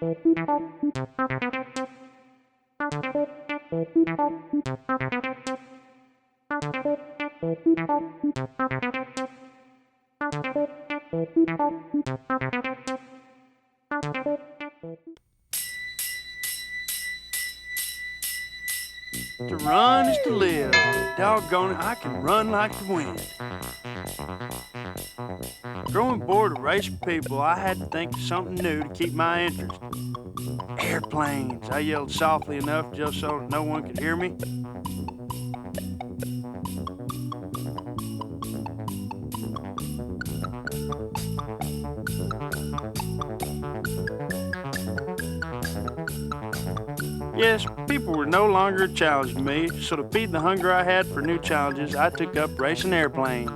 To run is to live. Doggone it, I can run like the wind. Growing bored of racing people, I had to think of something new to keep my interest. Airplanes. I yelled softly enough just so that no one could hear me. Yes, people were no longer a challenge to me, so to feed the hunger I had for new challenges, I took up racing airplanes.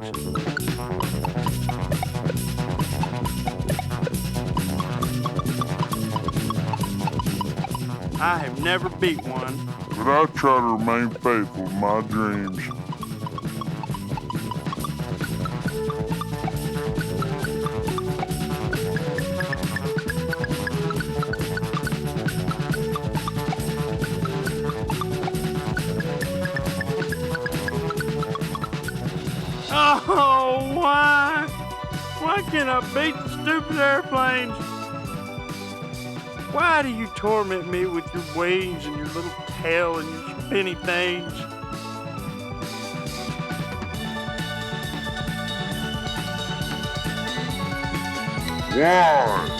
I have never beat one, but I try to remain faithful to my dreams. Oh, why? Why can't I beat the stupid airplanes? Why do you torment me with your wings and your little tail and your spinny things? Why?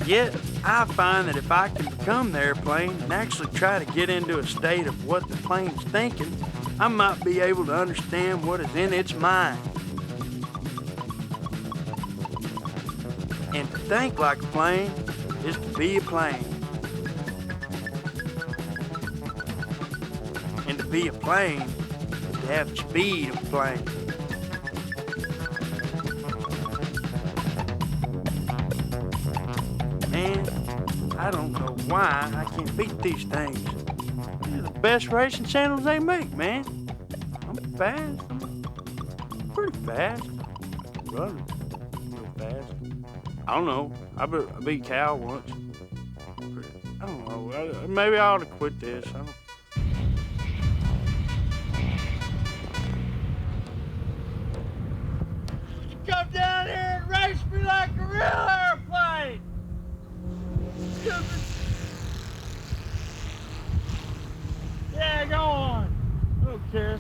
Yet, I find that if I can become the airplane and actually try to get into a state of what the plane's thinking, I might be able to understand what is in its mind. And to think like a plane is to be a plane. And to be a plane is to have the speed of a plane. Man, I don't know why I can't beat these things. They're the best racing channels they make, man. I'm fast. I'm pretty fast. Running real fast. I don't know. I beat Cal once. I don't know. Maybe I ought to quit this. I don't. Come down here and race me like a real airplane. Yeah, go on. I don't care.